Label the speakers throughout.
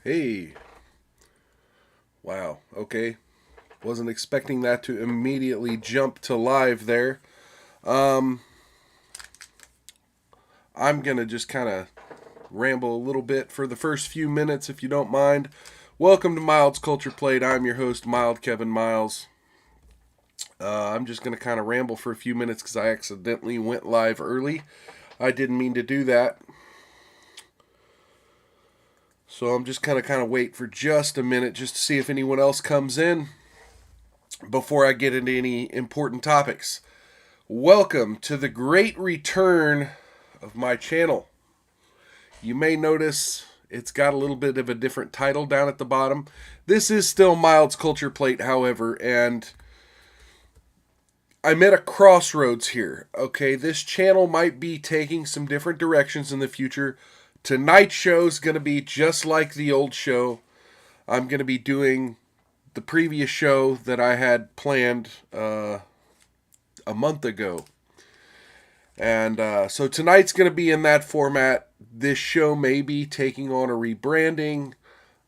Speaker 1: Hey, wow, okay. Wasn't expecting that to immediately jump to live there. Um, I'm going to just kind of ramble a little bit for the first few minutes if you don't mind. Welcome to Mild's Culture Plate. I'm your host, Mild Kevin Miles. I'm just going to kind of ramble for a few minutes because I accidentally went live early. I didn't mean to do that. So I'm just kind of wait for just a minute just to see if anyone else comes in before I get into any important topics. Welcome to the great return of my channel. You may notice it's got a little bit of a different title down at the bottom. This is still Mild's Culture Plate, however, and I'm at a crossroads here. Okay, this channel might be taking some different directions in the future. Tonight's show is going to be just like the old show. I'm going to be doing the previous show that I had planned a month ago. And so tonight's going to be in that format. This show may be taking on a rebranding.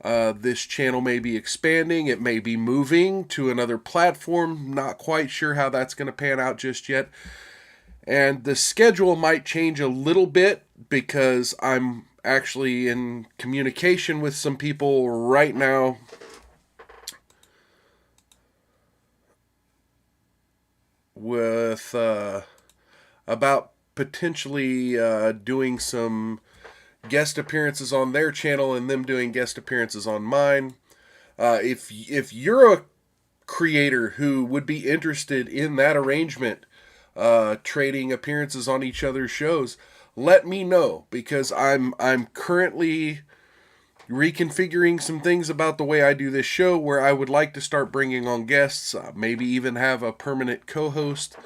Speaker 1: This channel may be expanding. It may be moving to another platform. Not quite sure how that's going to pan out just yet. And the schedule might change a little bit because I'm actually in communication with some people right now with about potentially doing some guest appearances on their channel and them doing guest appearances on mine. If you're a creator who would be interested in that arrangement, trading appearances on each other's shows, let me know because I'm currently reconfiguring some things about the way I do this show where I would like to start bringing on guests, maybe even have a permanent co-host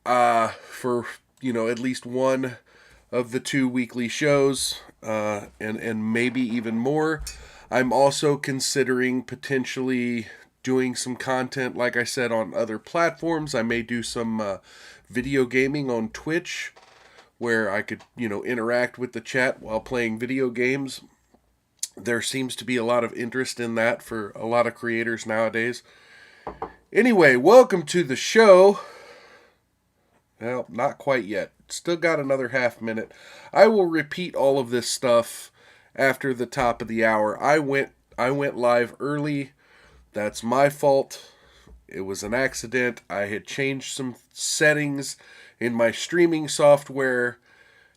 Speaker 1: for at least one of the two weekly shows, and maybe even more. I'm also considering potentially doing some content, like I said, on other platforms. I may do some video gaming on Twitch, where I could interact with the chat while playing video games. There seems to be a lot of interest in that for a lot of creators nowadays. Anyway, welcome to the show. Well, not quite yet. Still got another half minute. I will repeat all of this stuff after the top of the hour. I went live early. That's my fault. It was an accident. I had changed some settings in my streaming software,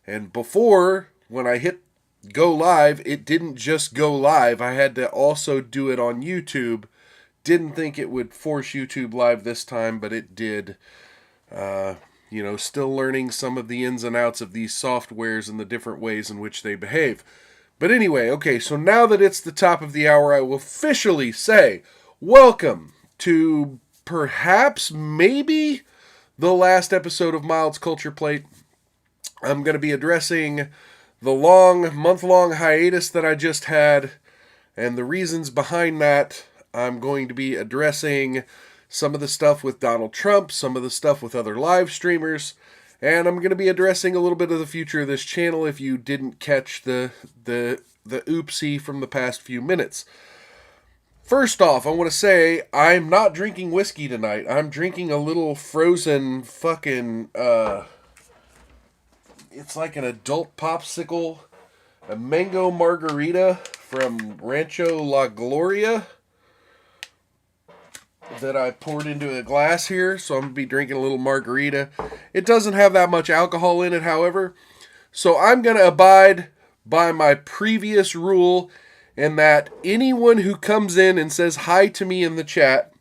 Speaker 1: and before, when I hit go live, it didn't just go live. I had to also do it on YouTube. Didn't think it would force YouTube live this time, but it did. Still learning some of the ins and outs of these softwares and the different ways in which they behave. But anyway, okay, so now that it's the top of the hour, I will officially say welcome to perhaps, maybe, the last episode of Mild's Culture Plate. I'm going to be addressing the month-long hiatus that I just had and the reasons behind that. I'm going to be addressing some of the stuff with Donald Trump, some of the stuff with other live streamers, and I'm going to be addressing a little bit of the future of this channel if you didn't catch the oopsie from the past few minutes. First off, I want to say I'm not drinking whiskey tonight. I'm drinking a little frozen fucking it's like an adult popsicle, a mango margarita from Rancho La Gloria that I poured into a glass here, so I'm going to be drinking a little margarita. It doesn't have that much alcohol in it, however, so I'm going to abide by my previous rule in that anyone who comes in and says hi to me in the chat,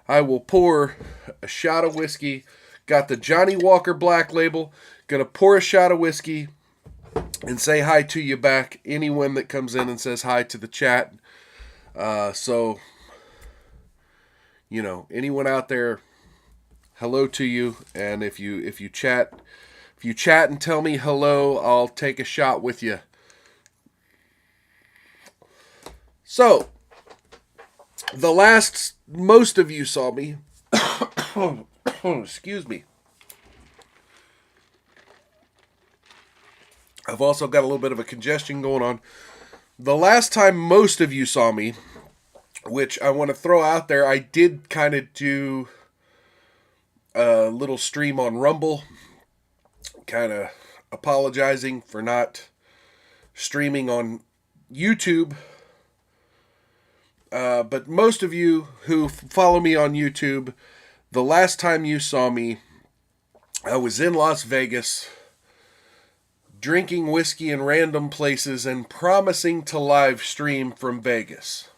Speaker 1: I will pour a shot of whiskey. Got the Johnny Walker Black Label. Going to pour a shot of whiskey and say hi to you back. Anyone that comes in and says hi to the chat. So anyone out there, hello to you. And if you chat and tell me hello, I'll take a shot with you. So, most of you saw me. Excuse me. I've also got a little bit of a congestion going on. The last time most of you saw me, which I want to throw out there, I did kind of do a little stream on Rumble, kind of apologizing for not streaming on YouTube. But most of you who follow me on YouTube, the last time you saw me, I was in Las Vegas, drinking whiskey in random places and promising to live stream from Vegas.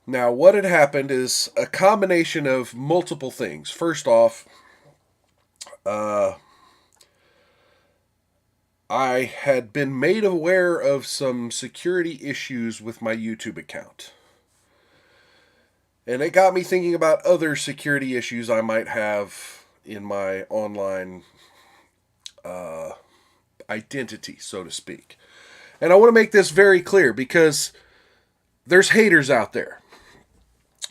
Speaker 1: Now, what had happened is a combination of multiple things. First off, I had been made aware of some security issues with my YouTube account. And it got me thinking about other security issues I might have in my online identity, so to speak. And I want to make this very clear because there's haters out there.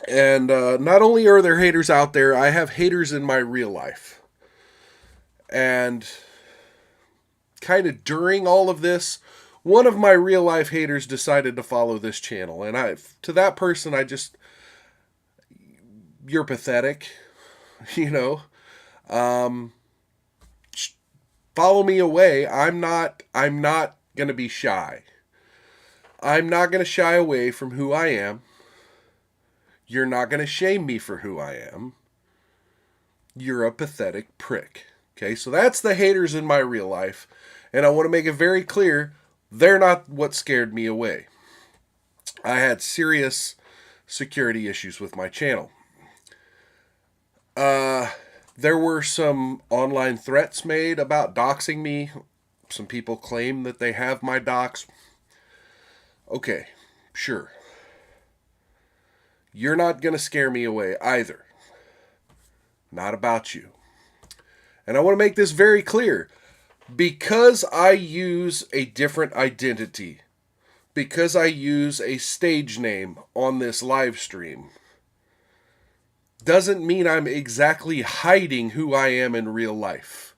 Speaker 1: And not only are there haters out there, I have haters in my real life. And kind of during all of this, one of my real life haters decided to follow this channel. And to that person, you're pathetic, follow me away. I'm not going to be shy. I'm not going to shy away from who I am. You're not going to shame me for who I am. You're a pathetic prick. Okay, so that's the haters in my real life. And I want to make it very clear, they're not what scared me away. I had serious security issues with my channel. There were some online threats made about doxing me. Some people claim that they have my docs. Okay, sure. You're not going to scare me away either. Not about you. And I want to make this very clear. Because I use a different identity, because I use a stage name on this live stream, doesn't mean I'm exactly hiding who I am in real life.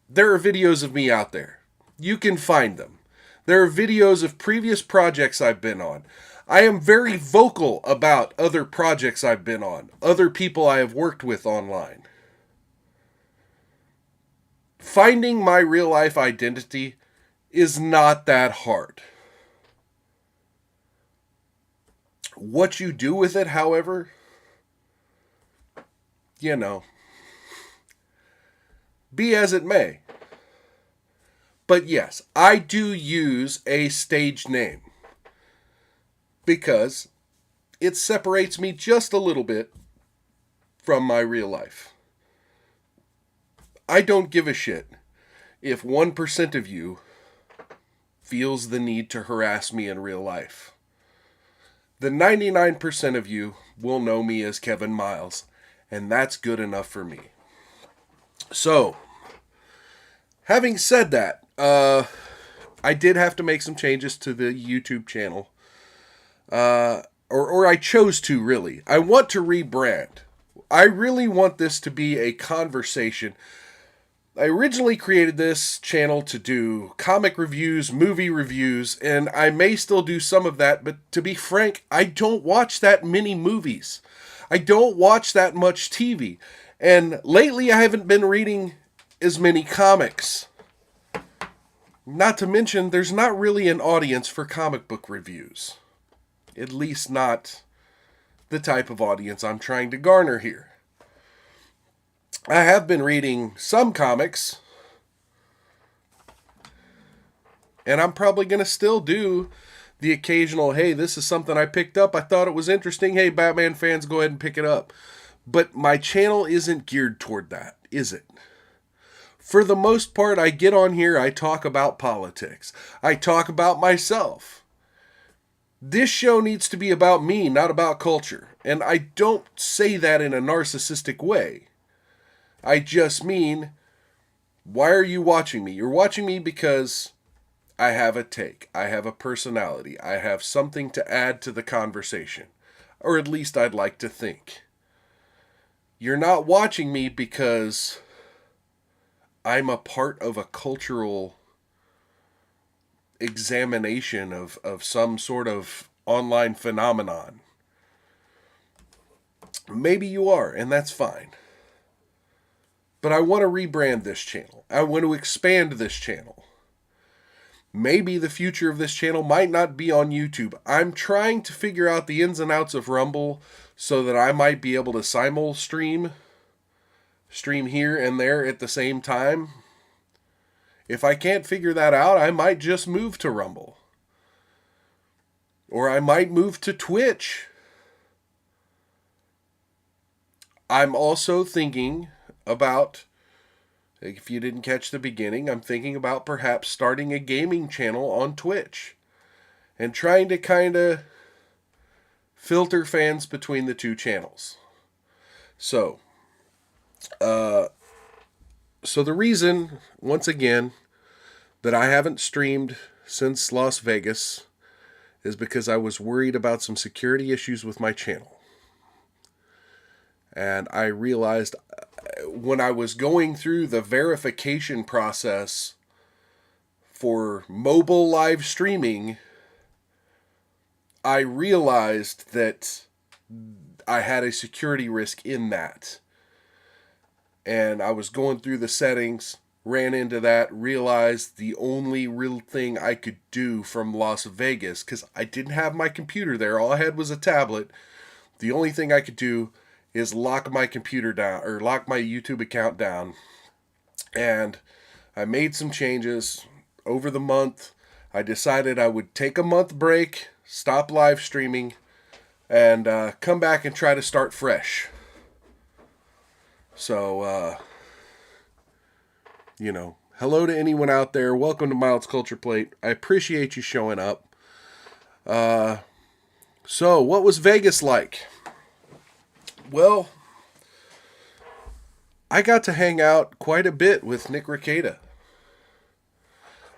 Speaker 1: There are videos of me out there. You can find them. There are videos of previous projects I've been on. I am very vocal about other projects I've been on, other people I have worked with online. Finding my real life identity is not that hard. What you do with it, however, be as it may. But yes, I do use a stage name because it separates me just a little bit from my real life. I don't give a shit if 1% of you feels the need to harass me in real life. The 99% of you will know me as Kevin Miles, and that's good enough for me. So, having said that, I did have to make some changes to the YouTube channel. Or I chose to, really. I want to rebrand. I really want this to be a conversation. I originally created this channel to do comic reviews, movie reviews, and I may still do some of that, but to be frank, I don't watch that many movies. I don't watch that much TV. And lately I haven't been reading as many comics. Not to mention, there's not really an audience for comic book reviews. At least not the type of audience I'm trying to garner here. I have been reading some comics, and I'm probably going to still do the occasional, hey, this is something I picked up, I thought it was interesting, hey, Batman fans, go ahead and pick it up. But my channel isn't geared toward that, is it? For the most part, I get on here, I talk about politics. I talk about myself. This show needs to be about me, not about culture. And I don't say that in a narcissistic way. I just mean, why are you watching me? You're watching me because I have a take. I have a personality. I have something to add to the conversation. Or at least I'd like to think. You're not watching me because I'm a part of a cultural examination of some sort of online phenomenon. Maybe you are, and that's fine. But I want to rebrand this channel. I want to expand this channel. Maybe the future of this channel might not be on YouTube. I'm trying to figure out the ins and outs of Rumble so that I might be able to stream here and there at the same time. If I can't figure that out, I might just move to Rumble. Or I might move to Twitch. I'm also thinking about, if you didn't catch the beginning, I'm thinking about perhaps starting a gaming channel on Twitch and trying to kind of filter fans between the two channels. So the reason, once again, that I haven't streamed since Las Vegas is because I was worried about some security issues with my channel. And I realized when I was going through the verification process for mobile live streaming, I realized that I had a security risk in that. And I was going through the settings, ran into that, realized the only real thing I could do from Las Vegas, because I didn't have my computer there, all I had was a tablet. The only thing I could do is lock my computer down, or lock my YouTube account down. And I made some changes over the month. I decided I would take a month break, stop live streaming, and come back and try to start fresh. So, hello to anyone out there. Welcome to Miles Culture Plate. I appreciate you showing up. So, what was Vegas like? Well, I got to hang out quite a bit with Nick Rekieta.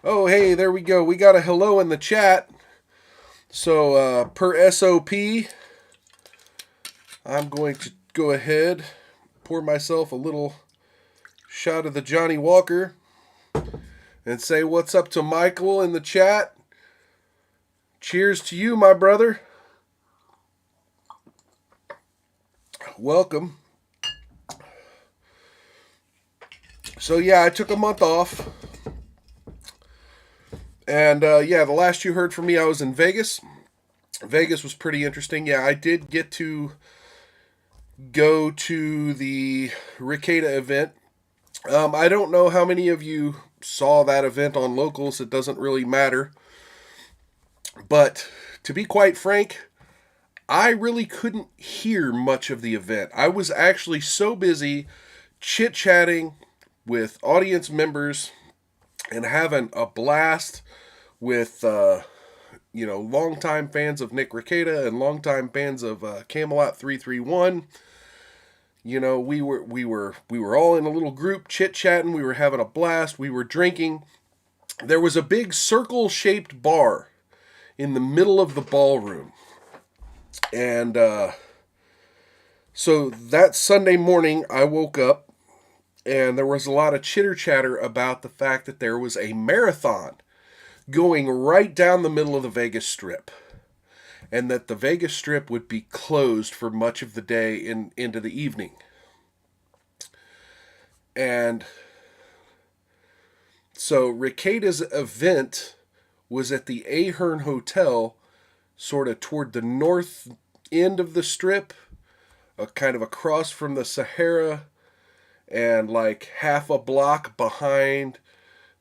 Speaker 1: Oh, hey, there we go. We got a hello in the chat. So, per SOP, I'm going to go ahead, pour myself a little shot of the Johnny Walker, and say what's up to Michael in the chat. Cheers to you, my brother. Welcome. So yeah, I took a month off. And the last you heard from me, I was in Vegas. Vegas was pretty interesting. Yeah, I did get to go to the Rekieta event. I don't know how many of you saw that event on Locals. It doesn't really matter. But to be quite frank, I really couldn't hear much of the event. I was actually so busy chit-chatting with audience members and having a blast with, longtime fans of Nick Rekieta and longtime fans of Camelot 331. We were all in a little group chit-chatting. We were having a blast. We were drinking. There was a big circle-shaped bar in the middle of the ballroom. And so that Sunday morning, I woke up, and there was a lot of chitter-chatter about the fact that there was a marathon going right down the middle of the Vegas Strip, and that the Vegas Strip would be closed for much of the day into the evening. And so Rekieta's event was at the Ahern Hotel, sort of toward the north end of the Strip, kind of across from the Sahara, and like half a block behind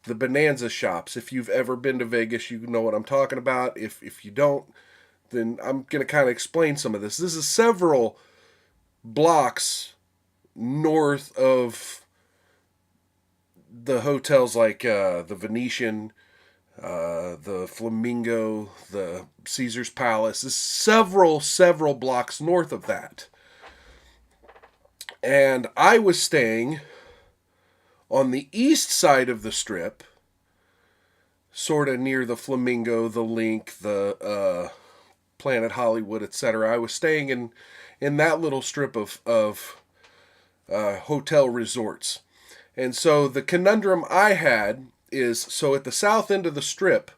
Speaker 1: the Bonanza shops. If you've ever been to Vegas, you know what I'm talking about. If you don't, then I'm going to kind of explain some of this. This is several blocks north of the hotels like the Venetian, the Flamingo, the Caesar's Palace. Is several blocks north of that. And I was staying on the east side of the Strip, sort of near the Flamingo, the Link, the Planet Hollywood, etc. I was staying in that little strip of hotel resorts. And so the conundrum I had is, so at the south end of the Strip,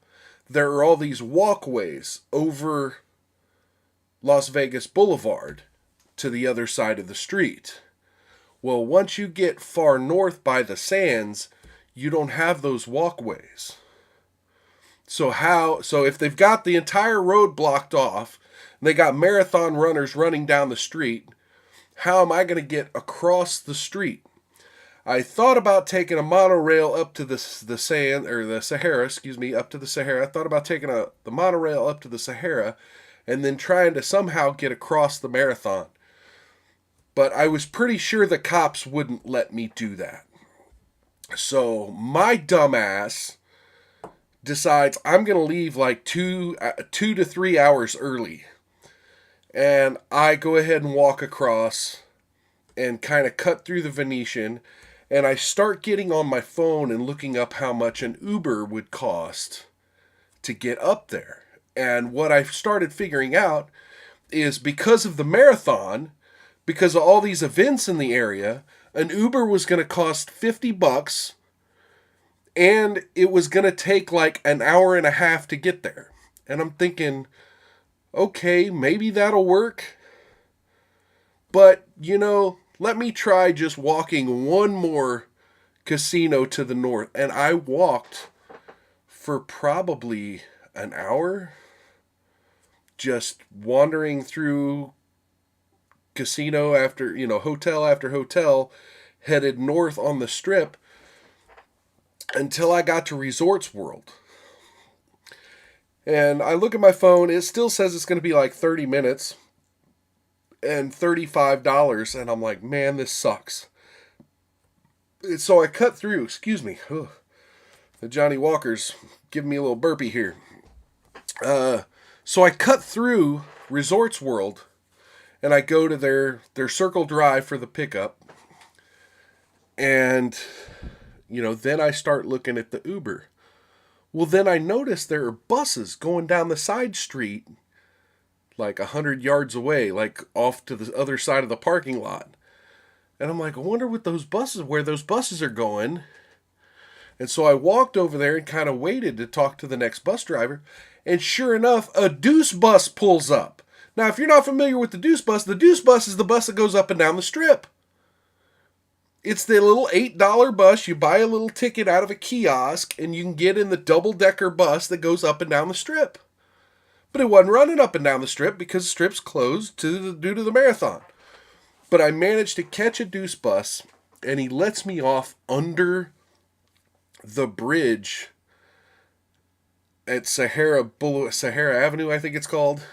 Speaker 1: there are all these walkways over Las Vegas Boulevard to the other side of the street. Well, once you get far north by the Sands, you don't have those walkways. So if they've got the entire road blocked off, and they got marathon runners running down the street, how am I going to get across the street? I thought about taking a monorail up to the Sahara, up to the Sahara. I thought about taking the monorail up to the Sahara and then trying to somehow get across the marathon. But I was pretty sure the cops wouldn't let me do that. So my dumbass decides I'm going to leave like 2 to 3 hours early. And I go ahead and walk across and kind of cut through the Venetian. And I start getting on my phone and looking up how much an Uber would cost to get up there. And what I started figuring out is because of the marathon, because of all these events in the area, an Uber was going to cost $50 and it was going to take like an hour and a half to get there. And I'm thinking, okay, maybe that'll work. But, let me try just walking one more casino to the north. And I walked for probably an hour, just wandering through casino after, hotel after hotel, headed north on the Strip until I got to Resorts World. And I look at my phone, it still says it's going to be like 30 minutes and $35, and I'm like, man, this sucks. So I cut through, excuse me, the Johnny Walker's giving me a little burpee here. So I cut through Resorts World, and I go to their Circle Drive for the pickup, and, then I start looking at the Uber. Well, then I notice there are buses going down the side street like 100 yards away, like off to the other side of the parking lot. And I'm like, I wonder where those buses are going. And so I walked over there and kind of waited to talk to the next bus driver. And sure enough, a Deuce bus pulls up. Now, if you're not familiar with the Deuce bus is the bus that goes up and down the Strip. It's the little $8 bus. You buy a little ticket out of a kiosk and you can get in the double-decker bus that goes up and down the Strip. But it wasn't running up and down the Strip because the Strip's closed due to the marathon. But I managed to catch a Deuce bus, and he lets me off under the bridge at Sahara Avenue, I think it's called,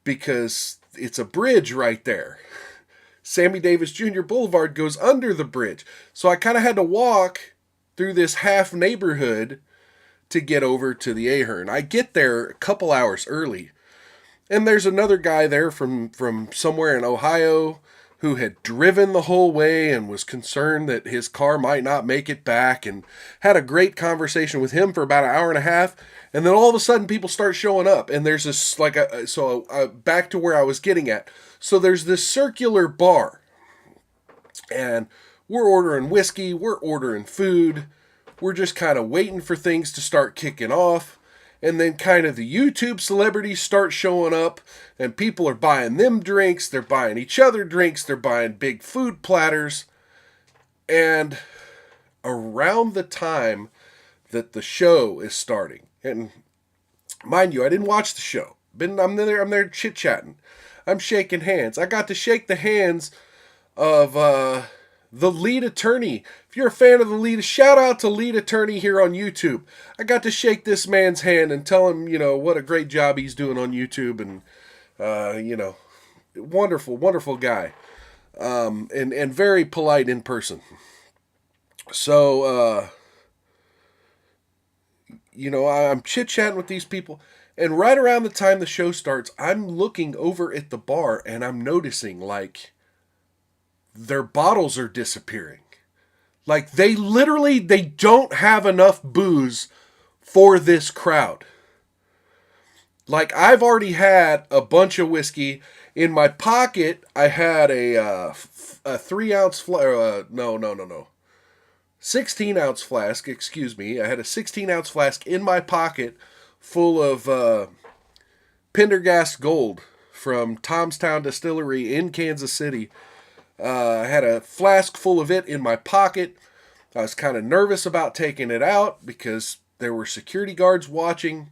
Speaker 1: because it's a bridge right there. Sammy Davis Jr. Boulevard goes under the bridge. So I kind of had to walk through this half neighborhood to get over to the Ahern. I get there a couple hours early. And there's another guy there from somewhere in Ohio who had driven the whole way and was concerned that his car might not make it back, and had a great conversation with him for about an hour and a half. And then all of a sudden people start showing up, and there's this back to where I was getting at. So there's this circular bar, and we're ordering whiskey, we're ordering food, we're just kind of waiting for things to start kicking off. And then kind of the YouTube celebrities start showing up, and people are buying them drinks, they're buying each other drinks, they're buying big food platters. And around the time that the show is starting, and mind you, I didn't watch the show. I'm there chit-chatting. I'm shaking hands. I got to shake the hands of the lead attorney. If you're a fan of the lead, shout out to lead attorney here on YouTube. I got to shake this man's hand and tell him, what a great job he's doing on YouTube, and wonderful, wonderful guy, and very polite in person. So, I'm chit-chatting with these people, and right around the time the show starts, I'm looking over at the bar, and I'm noticing, like, their bottles are disappearing. Like, they don't have enough booze for this crowd. Like, I've already had a bunch of whiskey. In my pocket, I had a 3-ounce, 16-ounce flask, excuse me. I had a 16-ounce flask in my pocket full of Pendergast Gold from Tomstown Distillery in Kansas City. I had a flask full of it in my pocket. I was kind of nervous about taking it out because there were security guards watching,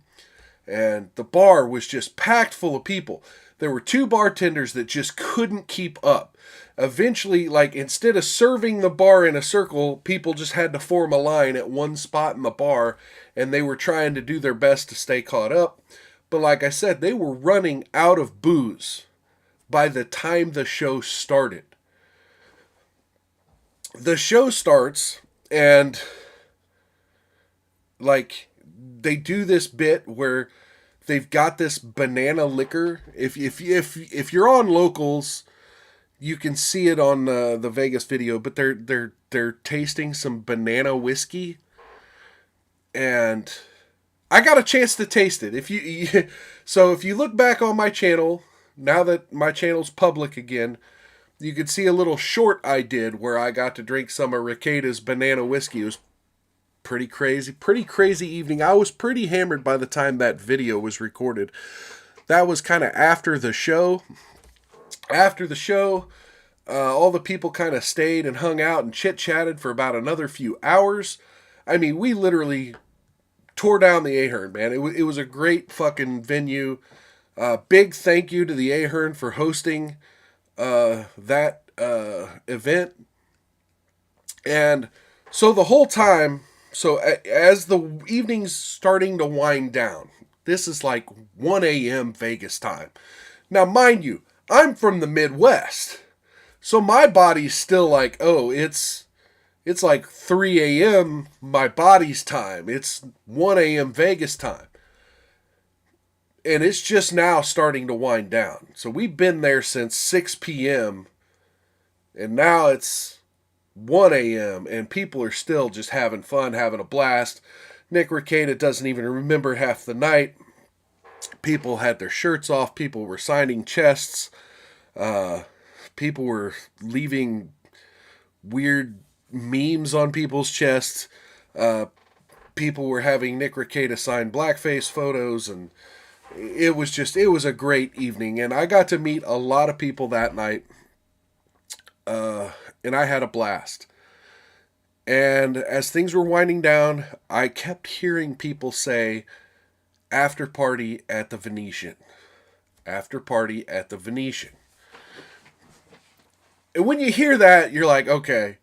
Speaker 1: and the bar was just packed full of people. There were two bartenders that just couldn't keep up. Eventually, like, instead of serving the bar in a circle, people just had to form a line at one spot in the bar, and they were trying to do their best to stay caught up. But like I said, they were running out of booze by the time the show started. The show starts, and like, they do this bit where they've got this banana liquor. If you're on Locals, you can see it on the Vegas video, but they're tasting some banana whiskey, and I got a chance to taste it. So if you look back on my channel, now that my channel's public again, you could see a little short I did where I got to drink some of Riqueda's banana whiskey. It was pretty crazy evening. I was pretty hammered by the time that video was recorded. That was kind of after the show. After the show, all the people kind of stayed and hung out and chit-chatted for about another few hours. I mean, we literally tore down the Ahern, man. It was a great fucking venue. Big thank you to the Ahern for hosting that event. And so the whole time, so as the evening's starting to wind down, this is like 1 a.m. Vegas time. Now, mind you, I'm from the Midwest, so my body's still like, oh, it's like 3 a.m. my body's time. It's 1 a.m. Vegas time. And it's just now starting to wind down. So we've been there since 6 p.m. And now it's 1 a.m. and people are still just having fun, having a blast. Nick Rekieta doesn't even remember half the night. People had their shirts off. People were signing chests. People were leaving weird memes on people's chests. People were having Nick Rekieta sign blackface photos, and it was a great evening. And I got to meet a lot of people that night. And I had a blast. And as things were winding down, I kept hearing people say, after party at the Venetian. After party at the Venetian. And when you hear that, you're like, okay,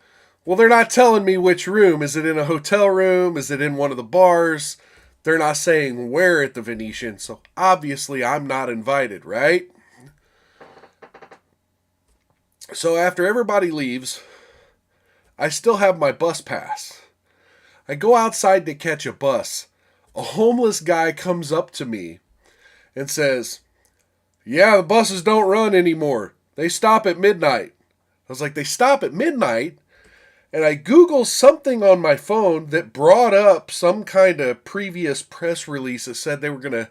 Speaker 1: well, they're not telling me which room. Is it in a hotel room? Is it in one of the bars? They're not saying where at the Venetian, so obviously I'm not invited, right? So after everybody leaves, I still have my bus pass. I go outside to catch a bus. A homeless guy comes up to me and says, yeah, the buses don't run anymore. They stop at midnight. I was like, they stop at midnight? And I Googled something on my phone that brought up some kind of previous press release that said they were going to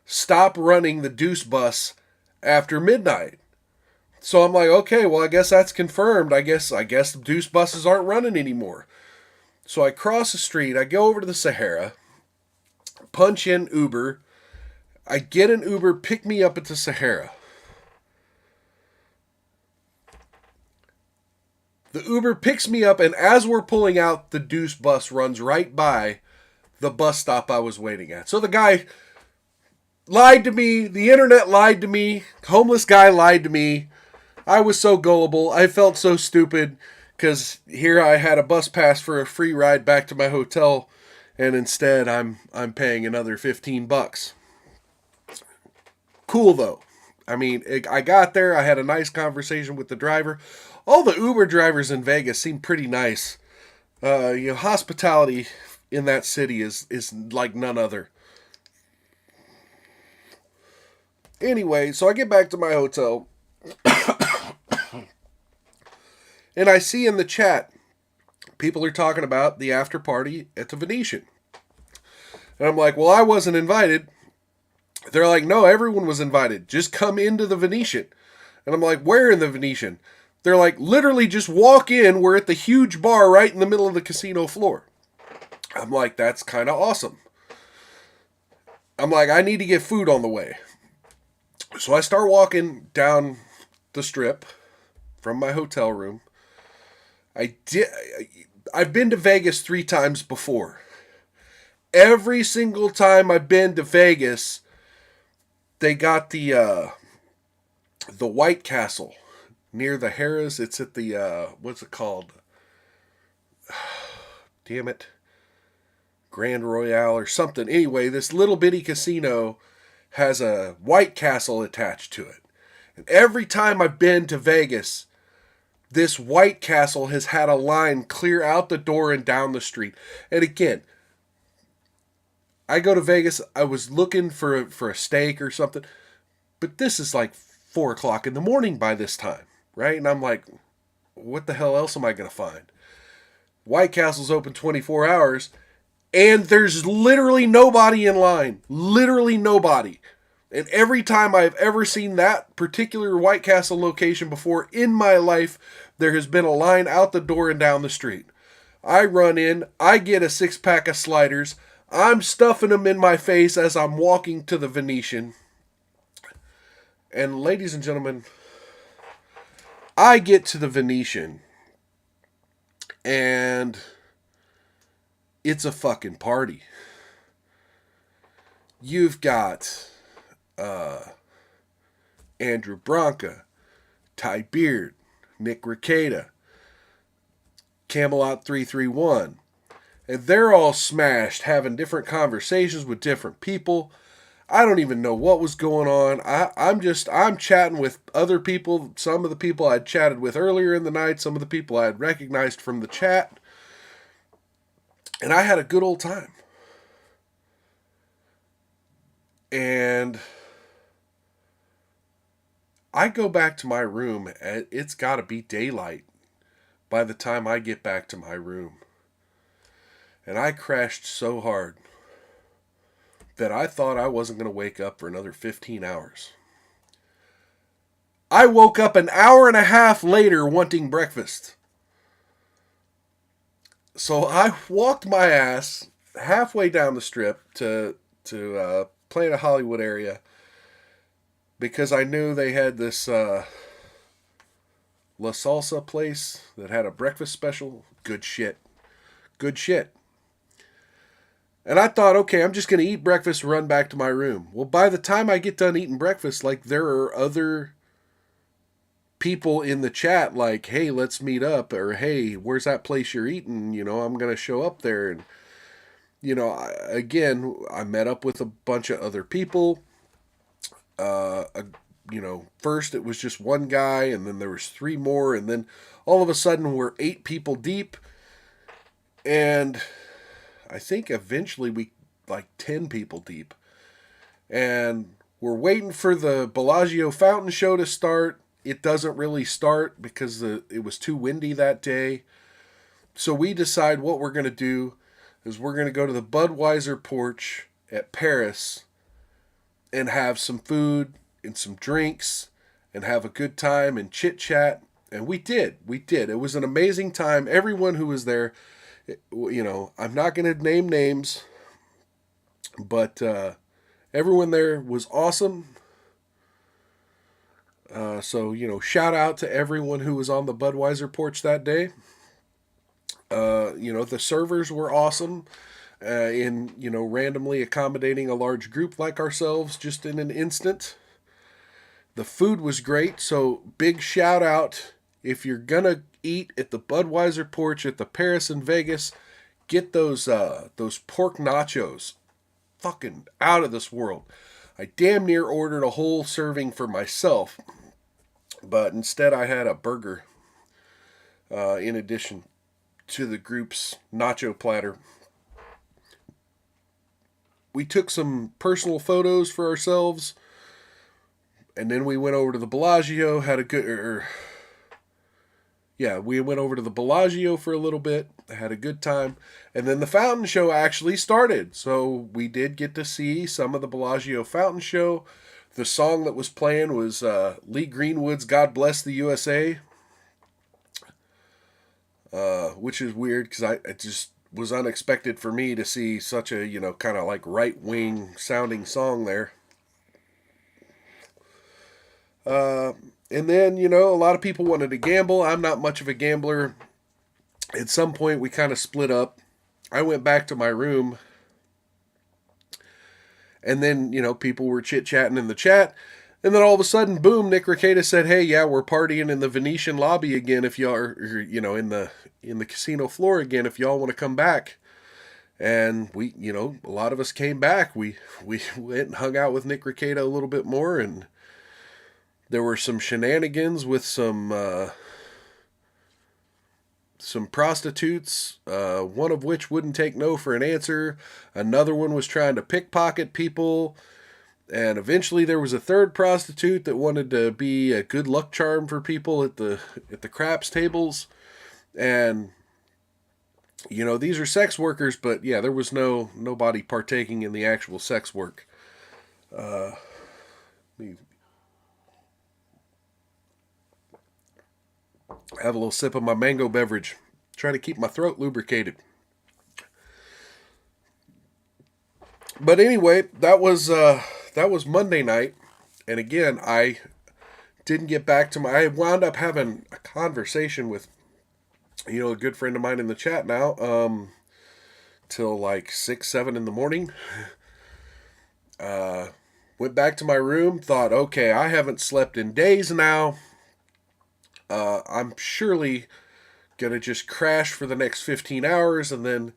Speaker 1: stop running the Deuce bus after midnight. So I'm like, okay, well, I guess that's confirmed. I guess the Deuce buses aren't running anymore. So I cross the street. I go over to the Sahara, punch in Uber. I get an Uber, pick me up at the Sahara. The Uber picks me up, and as we're pulling out, the Deuce bus runs right by the bus stop I was waiting at. So the guy lied to me. The internet lied to me. Homeless guy lied to me. I was so gullible. I felt so stupid because here I had a bus pass for a free ride back to my hotel, and instead I'm paying another $15. Cool though. I mean, I got there. I had a nice conversation with the driver. All the Uber drivers in Vegas seem pretty nice. Hospitality in that city is like none other. Anyway, so I get back to my hotel. And I see in the chat, people are talking about the after party at the Venetian. And I'm like, well, I wasn't invited. They're like, no, everyone was invited. Just come into the Venetian. And I'm like, where in the Venetian? They're like, literally just walk in. We're at the huge bar right in the middle of the casino floor. I'm like, that's kind of awesome. I'm like, I need to get food on the way. So I start walking down the strip from my hotel room. I've been to Vegas 3 times before. Every single time I've been to Vegas, they got the White Castle near the Harrah's. It's at the what's it called? Damn it. Grand Royale or something. Anyway, this little bitty casino has a White Castle attached to it. And every time I've been to Vegas, this White Castle has had a line clear out the door and down the street. And again, I go to Vegas, I was looking for a steak or something, but this is like 4 o'clock in the morning by this time, right? And I'm like, what the hell else am I going to find? White Castle's open 24 hours, and there's literally nobody in line. Literally nobody. And every time I've ever seen that particular White Castle location before in my life, there has been a line out the door and down the street. I run in, I get a 6-pack of sliders, I'm stuffing them in my face as I'm walking to the Venetian. And ladies and gentlemen, I get to the Venetian, and it's a fucking party. You've got Andrew Branca, Ty Beard, Nick Rekieta, Camelot 331. And they're all smashed, having different conversations with different people. I don't even know what was going on. I'm chatting with other people. Some of the people I'd chatted with earlier in the night, some of the people I had recognized from the chat. And I had a good old time. And I go back to my room, and it's got to be daylight by the time I get back to my room. And I crashed so hard that I thought I wasn't going to wake up for another 15 hours. I woke up an hour and a half later wanting breakfast. So I walked my ass halfway down the strip to Planet Hollywood area because I knew they had this La Salsa place that had a breakfast special. Good shit. Good shit. And I thought, okay, I'm just going to eat breakfast and run back to my room. Well, by the time I get done eating breakfast, like, there are other people in the chat like, hey, let's meet up, or hey, where's that place you're eating? You know, I'm going to show up there. And, you know, I met up with a bunch of other people. You know, first it was just one guy, and then there was 3 more, and then all of a sudden we're 8 people deep. And I think eventually we like 10 people deep. And we're waiting for the Bellagio fountain show to start. It doesn't really start because it was too windy that day. So we decide what we're going to do is we're going to go to the Budweiser porch at Paris and have some food and some drinks and have a good time and chit chat. And we did. It was an amazing time. Everyone who was there, you know, I'm not going to name names, but everyone there was awesome. So, you know, shout out to everyone who was on the Budweiser porch that day. You know, the servers were awesome in, you know, randomly accommodating a large group like ourselves just in an instant. The food was great. So big shout out. If you're going to eat at the Budweiser porch at the Paris in Vegas, get those pork nachos. Fucking out of this world. I damn near ordered a whole serving for myself, but instead I had a burger in addition to the group's nacho platter. We took some personal photos for ourselves, and then we went over to the Bellagio, had a good... we went over to the Bellagio for a little bit, had a good time, and then the fountain show actually started. So we did get to see some of the Bellagio fountain show. The song that was playing was Lee Greenwood's God Bless the USA. which is weird because it just was unexpected for me to see such a, kind of like right wing sounding song there. And then, a lot of people wanted to gamble. I'm not much of a gambler. At some point, we kind of split up. I went back to my room. And then, people were chit-chatting in the chat. And then all of a sudden, boom, Nick Rekieta said, "Hey, yeah, we're partying in the Venetian lobby again if y'all are, in the casino floor again if y'all want to come back." And we, a lot of us came back. We went and hung out with Nick Rekieta a little bit more, and there were some shenanigans with some prostitutes, one of which wouldn't take no for an answer. Another one was trying to pickpocket people. And eventually there was a third prostitute that wanted to be a good luck charm for people at the craps tables. And, these are sex workers, but yeah, there was nobody partaking in the actual sex work. Have a little sip of my mango beverage. Try to keep my throat lubricated. But anyway, that was Monday night. And again, I didn't get back to I wound up having a conversation with, a good friend of mine in the chat now, till like 6, 7 in the morning. Went back to my room, thought, okay, I haven't slept in days now. I'm surely gonna just crash for the next 15 hours, and then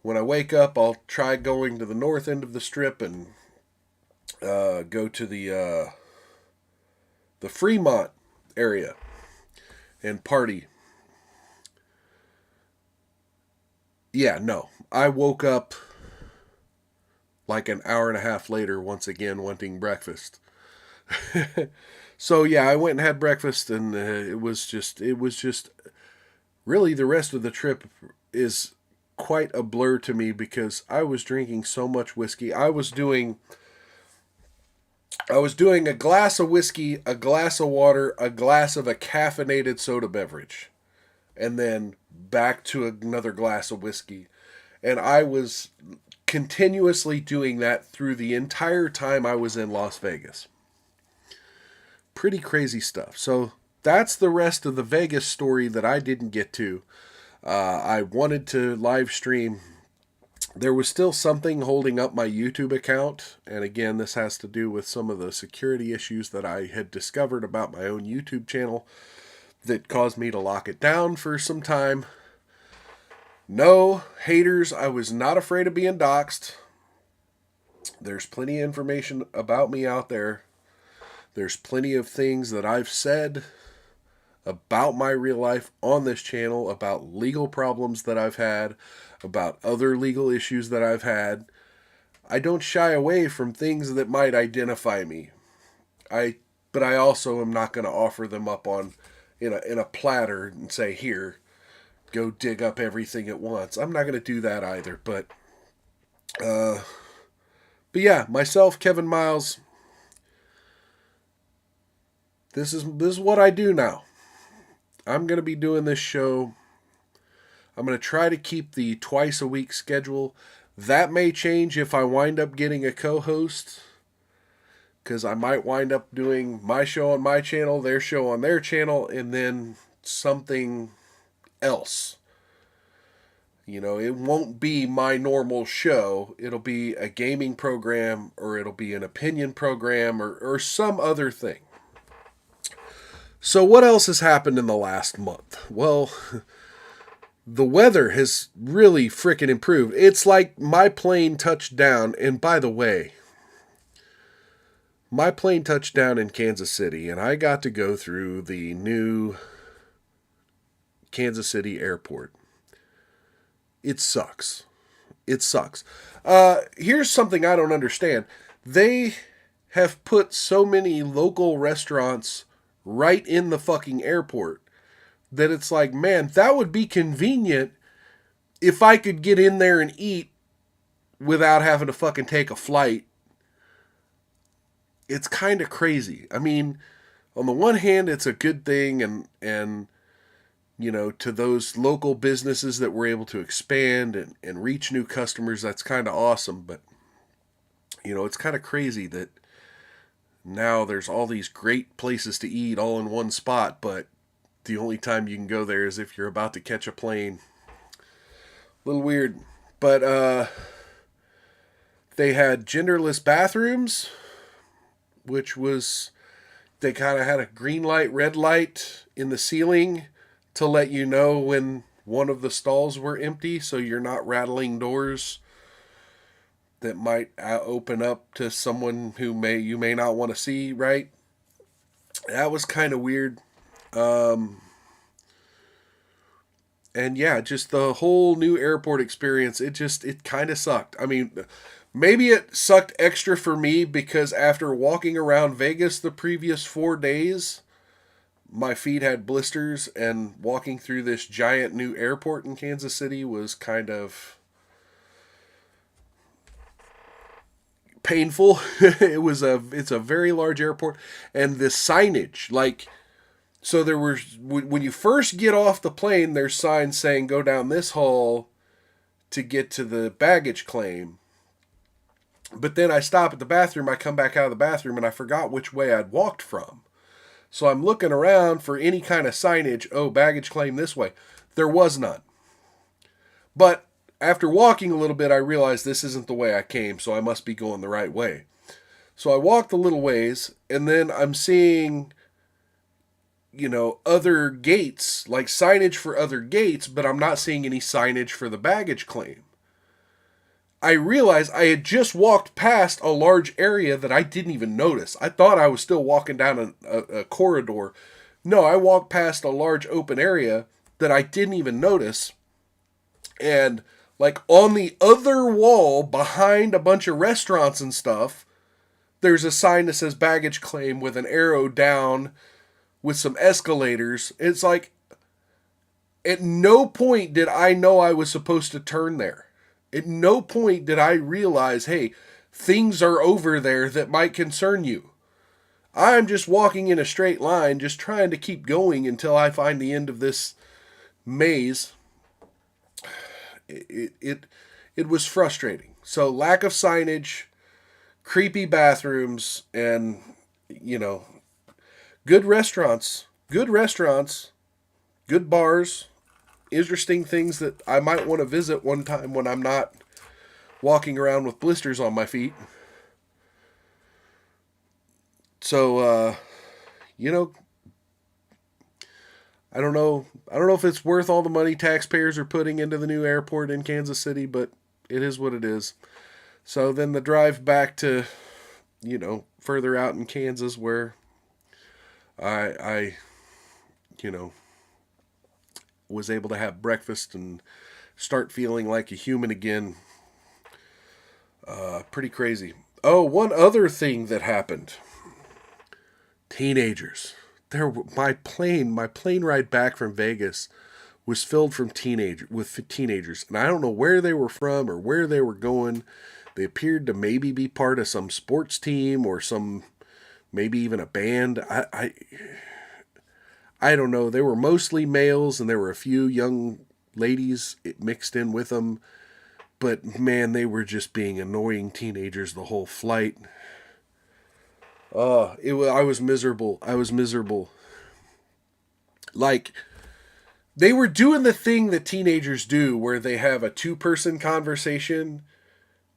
Speaker 1: when I wake up, I'll try going to the north end of the strip and go to the Fremont area and party. Yeah, no. I woke up like an hour and a half later, once again wanting breakfast. So yeah, I went and had breakfast, and it was just really the rest of the trip is quite a blur to me because I was drinking so much whiskey. I was doing a glass of whiskey, a glass of water, a glass of a caffeinated soda beverage, and then back to another glass of whiskey. And I was continuously doing that through the entire time I was in Las Vegas. Pretty crazy stuff. So that's the rest of the Vegas story that I didn't get to. I wanted to live stream. There was still something holding up my YouTube account. And again, this has to do with some of the security issues that I had discovered about my own YouTube channel that caused me to lock it down for some time. No, haters, I was not afraid of being doxxed. There's plenty of information about me out there. There's plenty of things that I've said about my real life on this channel, about legal problems that I've had, about other legal issues that I've had. I don't shy away from things that might identify me. But I also am not going to offer them up in a platter and say, "Here, go dig up everything at once." I'm not going to do that either. But yeah, myself, Kevin Miles. This is what I do now. I'm going to be doing this show. I'm going to try to keep the twice a week schedule. That may change if I wind up getting a co-host, because I might wind up doing my show on my channel, their show on their channel, and then something else. It won't be my normal show. It'll be a gaming program, or it'll be an opinion program, or some other thing. So what else has happened in the last month? Well, the weather has really freaking improved. It's like my plane touched down, and by the way, my plane touched down in Kansas City, and I got to go through the new Kansas City airport. It sucks. It sucks. Here's something I don't understand. They have put so many local restaurants right in the fucking airport that it's like, man, that would be convenient if I could get in there and eat without having to fucking take a flight. It's kind of crazy. I mean, on the one hand, it's a good thing, and to those local businesses that were able to expand and reach new customers, that's kind of awesome. But, it's kind of crazy that now there's all these great places to eat all in one spot, but the only time you can go there is if you're about to catch a plane. A little weird. But they had genderless bathrooms, which was, they kind of had a green light, red light in the ceiling to let you know when one of the stalls were empty, so you're not rattling doors that might open up to someone who you may not want to see, right? That was kind of weird. And yeah, just the whole new airport experience, it kind of sucked. I mean, maybe it sucked extra for me because after walking around Vegas the previous 4 days, my feet had blisters, and walking through this giant new airport in Kansas City was kind of painful. It's a very large airport, and the signage, like, so there were, when you first get off the plane, there's signs saying go down this hall to get to the baggage claim. But then I stop at the bathroom, I come back out of the bathroom, and I forgot which way I'd walked from. So I'm looking around for any kind of signage, oh, baggage claim this way. There was none. But after walking a little bit, I realized this isn't the way I came, so I must be going the right way. So I walked a little ways, and then I'm seeing, other gates, like signage for other gates, but I'm not seeing any signage for the baggage claim. I realized I had just walked past a large area that I didn't even notice. I thought I was still walking down a corridor. No, I walked past a large open area that I didn't even notice. And like on the other wall behind a bunch of restaurants and stuff, there's a sign that says baggage claim with an arrow down with some escalators. It's like, at no point did I know I was supposed to turn there. At no point did I realize, hey, things are over there that might concern you. I'm just walking in a straight line, just trying to keep going until I find the end of this maze. It was frustrating. So lack of signage, creepy bathrooms, and, good restaurants, good bars, interesting things that I might want to visit one time when I'm not walking around with blisters on my feet. So, I don't know if it's worth all the money taxpayers are putting into the new airport in Kansas City, but it is what it is. So then the drive back to, further out in Kansas where I was able to have breakfast and start feeling like a human again. Pretty crazy. Oh, one other thing that happened. Teenagers. My plane ride back from Vegas was filled with teenagers, and I don't know where they were from or where they were going. They appeared to maybe be part of some sports team or maybe even a band. I don't know. They were mostly males, and there were a few young ladies mixed in with them. But man, they were just being annoying teenagers the whole flight. I was miserable. Like, they were doing the thing that teenagers do where they have a 2-person conversation,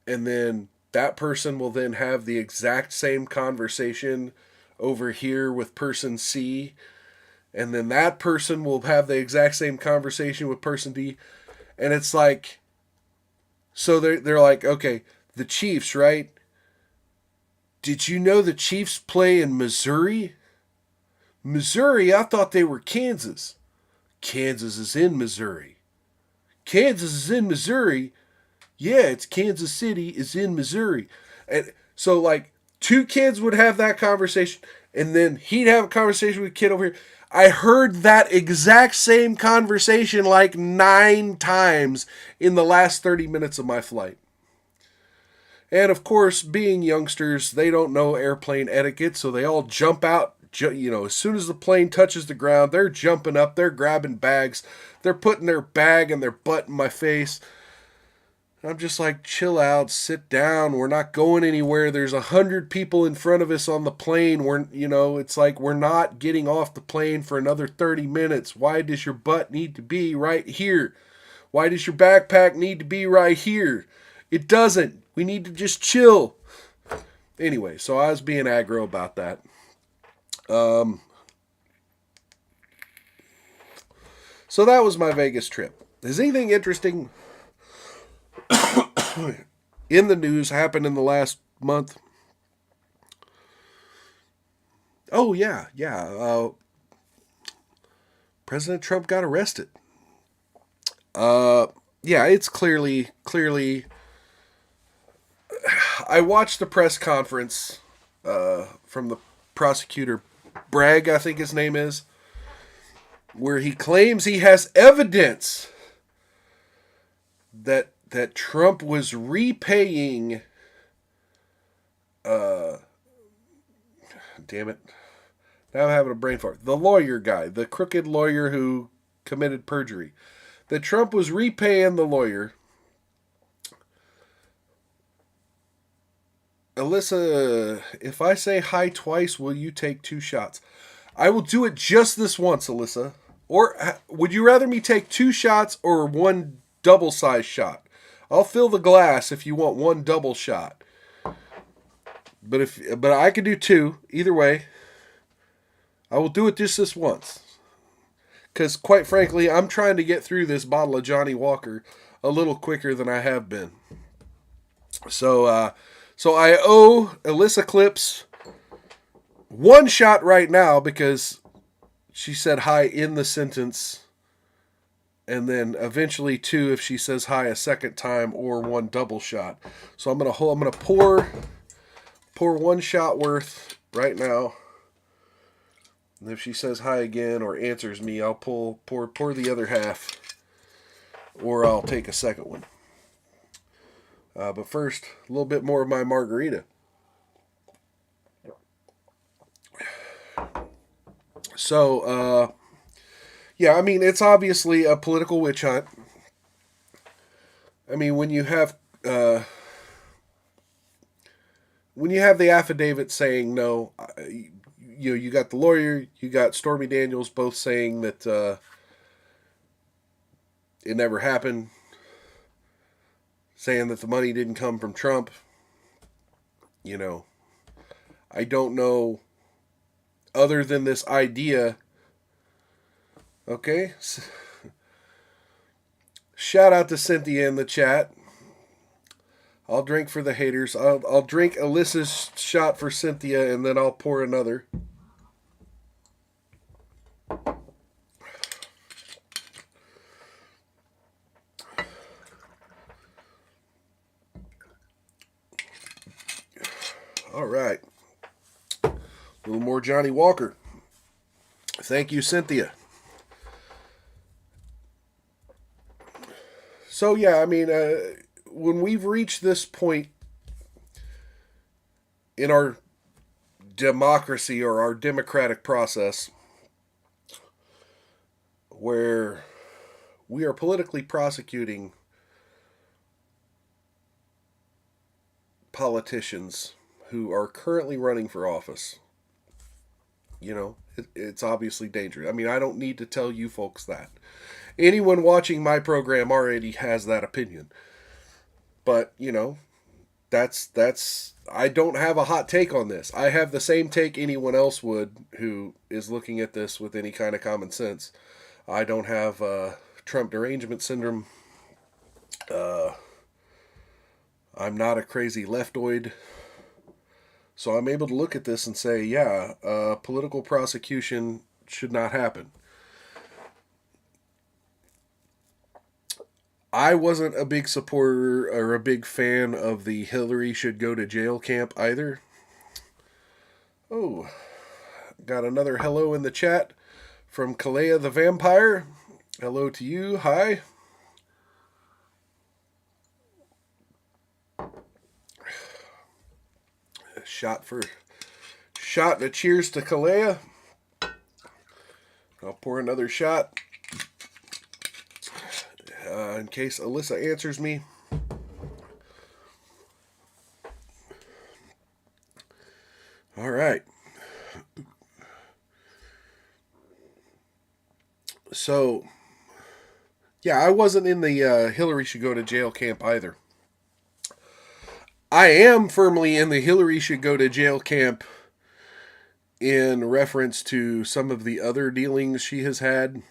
Speaker 1: and then that person will then have the exact same conversation over here with person C, and then that person will have the exact same conversation with person D. And it's like, so they're like, okay, the Chiefs, right? Did you know the Chiefs play in Missouri? Missouri? I thought they were Kansas. Kansas is in Missouri. Kansas is in Missouri? Yeah, it's Kansas City is in Missouri. And so, like, 2 kids would have that conversation, and then he'd have a conversation with a kid over here. I heard that exact same conversation like 9 times in the last 30 minutes of my flight. And of course, being youngsters, they don't know airplane etiquette, so they all jump out as soon as the plane touches the ground, they're jumping up, they're grabbing bags, they're putting their bag and their butt in my face. I'm just like, chill out, sit down. We're not going anywhere. There's 100 people in front of us on the plane. It's like we're not getting off the plane for another 30 minutes. Why does your butt need to be right here? Why does your backpack need to be right here? It doesn't. We need to just chill. Anyway, so I was being aggro about that. So that was my Vegas trip. Is anything interesting in the news happened in the last month? Oh, yeah. President Trump got arrested. Yeah, it's clearly. I watched the press conference from the prosecutor, Bragg, I think his name is, where he claims he has evidence that Trump was repaying. Damn it! Now I'm having a brain fart. The lawyer guy, the crooked lawyer who committed perjury, that Trump was repaying the lawyer. Alyssa, if I say hi twice, will you take 2 shots? I will do it just this once, Alyssa. Or would you rather me take 2 shots or 1 double-sized shot? I'll fill the glass if you want 1 double shot. But I can do 2. Either way, I will do it just this once. Because quite frankly, I'm trying to get through this bottle of Johnny Walker a little quicker than I have been. So I owe Alyssa Clips 1 shot right now because she said hi in the sentence, and then eventually 2 if she says hi a second time, or 1 double shot. So I'm gonna pour 1 shot worth right now. And if she says hi again or answers me, I'll pour the other half, or I'll take a second one. But first, a little bit more of my margarita. So, yeah, I mean, it's obviously a political witch hunt. I mean, when you have the affidavit saying no, you got the lawyer, you got Stormy Daniels both saying that it never happened, saying that the money didn't come from Trump. I don't know, other than this idea. Okay. Shout out to Cynthia in the chat. I'll drink for the haters. I'll drink Alyssa's shot for Cynthia, and then I'll pour another. All right. A little more Johnny Walker. Thank you, Cynthia. So, yeah, I mean, when we've reached this point in our democracy or our democratic process where we are politically prosecuting politicians who are currently running for office, it's obviously dangerous. I mean, I don't need to tell you folks that. Anyone watching my program already has that opinion. But, that's I don't have a hot take on this. I have the same take anyone else would who is looking at this with any kind of common sense. I don't have Trump derangement syndrome. I'm not a crazy leftoid. So I'm able to look at this and say, yeah, political prosecution should not happen. I wasn't a big supporter or a big fan of the Hillary should go to jail camp either. Oh, got another hello in the chat from Kalea the Vampire. Hello to you. Hi. shot and a cheers to Kalea. I'll pour another shot in case Alyssa answers me. All right. So, yeah, I wasn't in the Hillary should go to jail camp either. I am firmly in the Hillary should go to jail camp in reference to some of the other dealings she has had.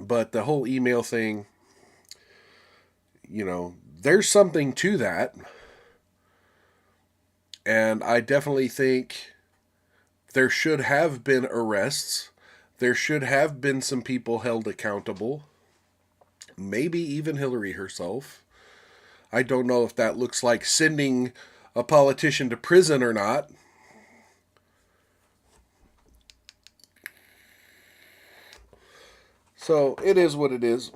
Speaker 1: But the whole email thing, there's something to that. And I definitely think there should have been arrests. There should have been some people held accountable. Maybe even Hillary herself. I don't know if that looks like sending a politician to prison or not. So it is what it is.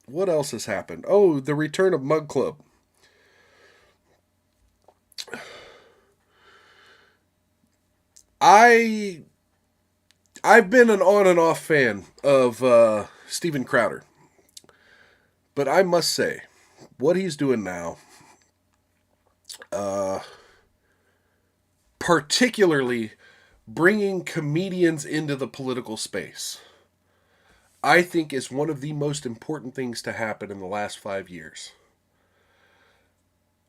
Speaker 1: What else has happened? Oh, the return of Mug Club. I've been an on and off fan of Steven Crowder. But I must say, what he's doing now, particularly bringing comedians into the political space, I think is one of the most important things to happen in the last 5 years.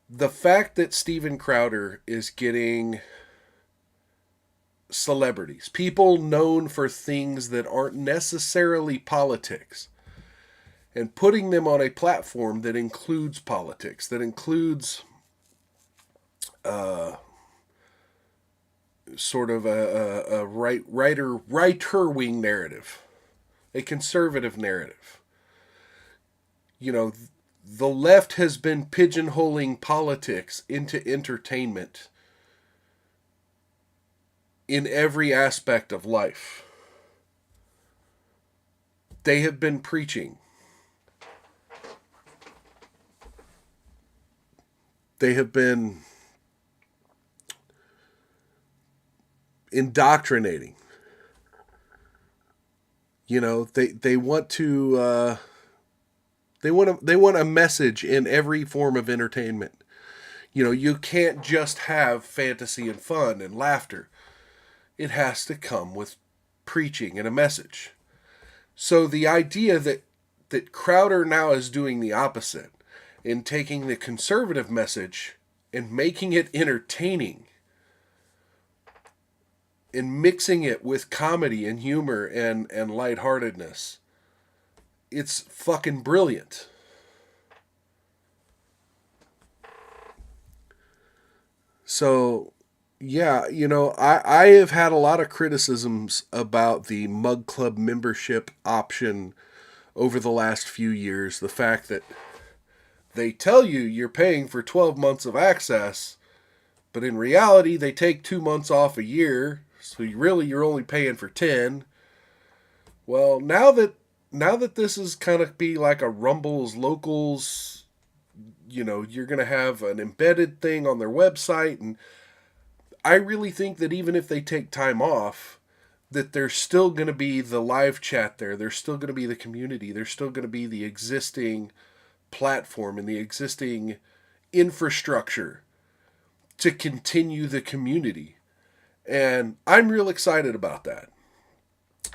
Speaker 1: The fact that Steven Crowder is getting celebrities, people known for things that aren't necessarily politics, and putting them on a platform that includes politics, that includes sort of a writer wing narrative, a conservative narrative. The left has been pigeonholing politics into entertainment in every aspect of life. They have been preaching. They have been indoctrinating. They want to they want a message in every form of entertainment. You can't just have fantasy and fun and laughter. It has to come with preaching and a message. So the idea that Crowder now is doing the opposite, in taking the conservative message and making it entertaining, and mixing it with comedy and humor and lightheartedness, it's fucking brilliant. So, yeah, I have had a lot of criticisms about the Mug Club membership option over the last few years. The fact that they tell you you're paying for 12 months of access, but in reality they take 2 months off a year, so you're only paying for 10. Well, now that this is kind of be like a Rumble's Locals, you're going to have an embedded thing on their website, and I really think that even if they take time off, that there's still going to be the live chat there. There's still going to be the community. There's still going to be the existing platform and the existing infrastructure to continue the community. And I'm real excited about that.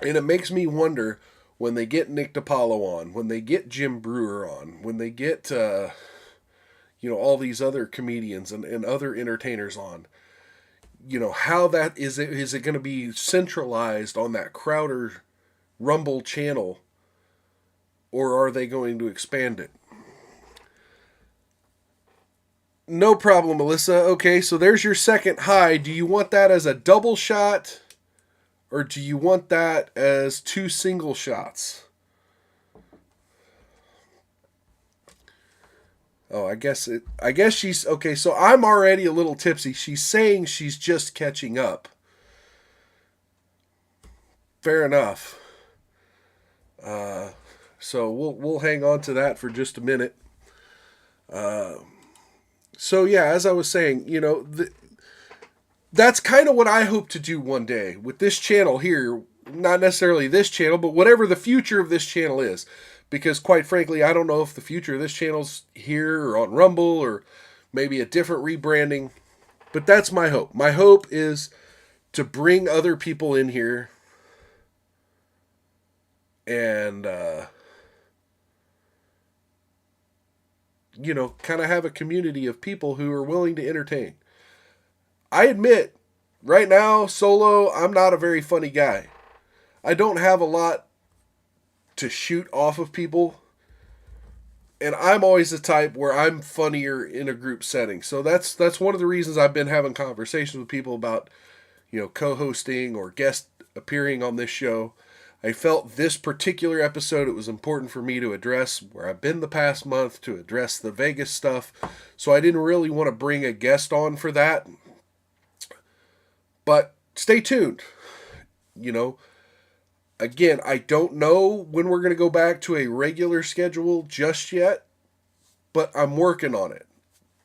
Speaker 1: And it makes me wonder, when they get Nick DiPaolo on, when they get Jim Brewer on, when they get all these other comedians and other entertainers on, how that is it going to be centralized on that Crowder Rumble channel, or are they going to expand it? No problem, Melissa. Okay, so there's your second high. Do you want that as a double shot, or do you want that as 2 single shots? Oh, I guess she's okay. So I'm already a little tipsy. She's saying she's just catching up. Fair enough. So we'll hang on to that for just a minute. So yeah, as I was saying, that's kind of what I hope to do one day with this channel here. Not necessarily this channel, but whatever the future of this channel is. Because quite frankly, I don't know if the future of this channel's here or on Rumble or maybe a different rebranding. But that's my hope. My hope is to bring other people in here and, kind of have a community of people who are willing to entertain. I admit, right now, solo, I'm not a very funny guy. I don't have a lot to shoot off of people. And I'm always the type where I'm funnier in a group setting. So that's one of the reasons I've been having conversations with people about, co-hosting or guest appearing on this show. I felt this particular episode, it was important for me to address where I've been the past month, to address the Vegas stuff. So I didn't really want to bring a guest on for that. But stay tuned. Again, I don't know when we're going to go back to a regular schedule just yet, but I'm working on it.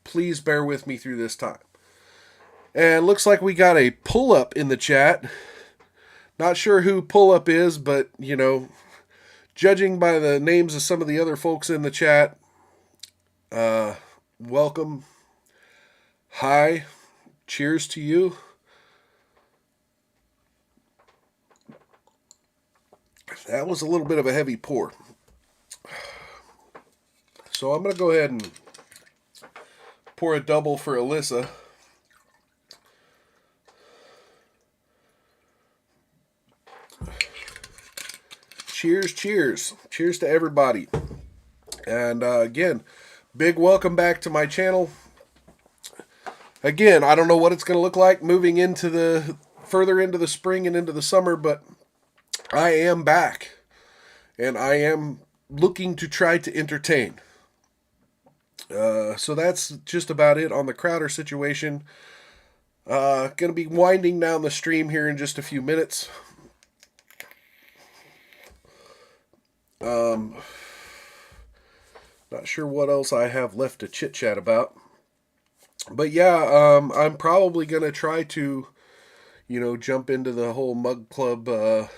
Speaker 1: Please bear with me through this time. And looks like we got a pull-up in the chat. Not sure who pull-up is, but, judging by the names of some of the other folks in the chat, welcome. Hi. Cheers to you. That was a little bit of a heavy pour. So I'm going to go ahead and pour a double for Alyssa. Cheers, cheers. Cheers to everybody. And again, big welcome back to my channel. Again, I don't know what it's going to look like moving into further into the spring and into the summer, but I am back. And I am looking to try to entertain. So that's just about it on the Crowder situation. Going to be winding down the stream here in just a few minutes. Not sure what else I have left to chit chat about. But yeah, I'm probably going to try to, jump into the whole Mug Club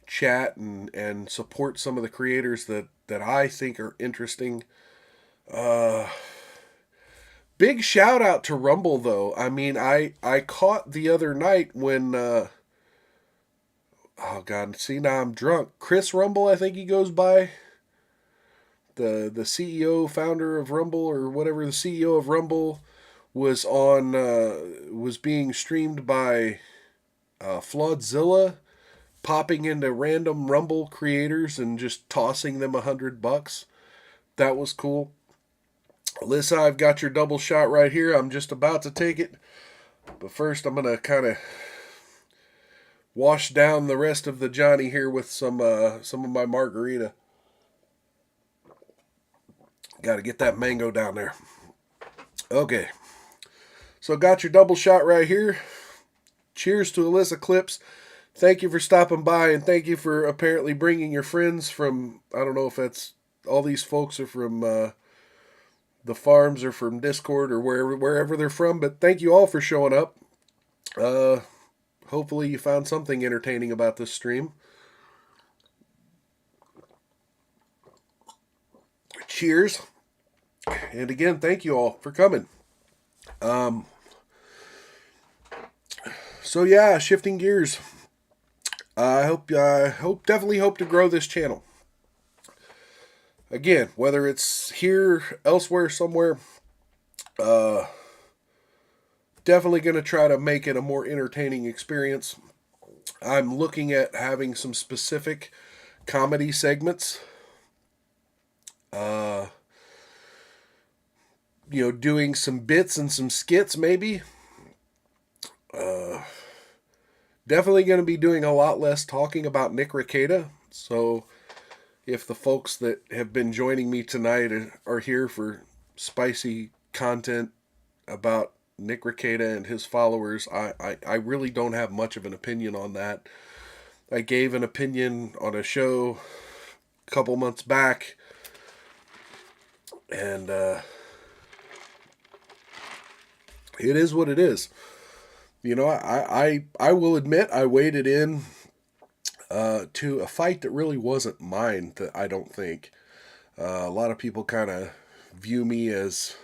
Speaker 1: chat and support some of the creators that I think are interesting. Big shout out to Rumble, though. I mean, I caught the other night when, oh God, see, now I'm drunk. Chris Rumble, I think he goes by. The CEO, founder of Rumble, or whatever, the CEO of Rumble was being streamed by Flawdzilla, popping into random Rumble creators and just tossing them $100. That was cool. Alyssa, I've got your double shot right here. I'm just about to take it. But first, I'm going to kind of wash down the rest of the Johnny here with some of my margarita. Got to get that mango down there. Okay. So got your double shot right here. Cheers to Alyssa Clips. Thank you for stopping by, and thank you for apparently bringing your friends from, I don't know if that's, all these folks are from the farms or from Discord or wherever they're from, but thank you all for showing up. Hopefully you found something entertaining about this stream. Cheers. And again, thank you all for coming. So yeah, shifting gears. I definitely hope to grow this channel. Again, whether it's here, elsewhere, somewhere, definitely going to try to make it a more entertaining experience. I'm looking at having some specific comedy segments. Doing some bits and some skits maybe. Definitely going to be doing a lot less talking about Nick Rekieta. So if the folks that have been joining me tonight are here for spicy content about Nick Rekieta and his followers, I really don't have much of an opinion on that. I gave an opinion on a show a couple months back, and It is what it is. You know, I will admit I waded in to a fight that really wasn't mine. That I don't think a lot of people kind of view me as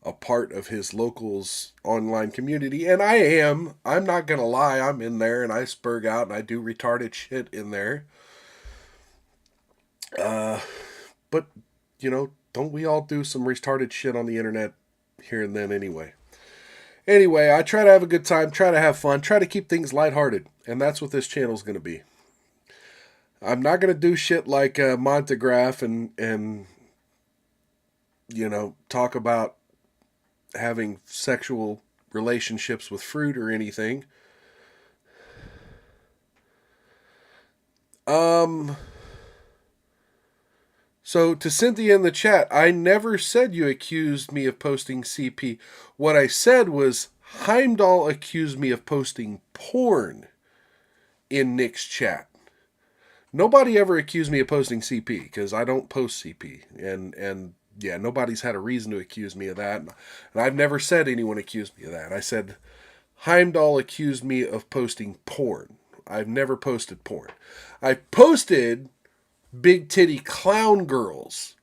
Speaker 1: a part of his locals online community, and I am. I'm not gonna lie. I'm in there, and I spurg out, and I do retarded shit in there. But you know, don't we all do some retarded shit on the internet here and then anyway? Anyway, I try to have a good time, try to have fun, try to keep things lighthearted, and that's what this channel's going to be. I'm not going to do shit like Montegraph and you know, talk about having sexual relationships with fruit or anything. So to Cynthia in the chat, I never said you accused me of posting CP. What I said was Heimdall accused me of posting porn in Nick's chat. Nobody ever accused me of posting CP because I don't post CP, and yeah, nobody's had a reason to accuse me of that, and I've never said anyone accused me of that. I said Heimdall accused me of posting porn. I've never posted porn. I posted big titty clown girls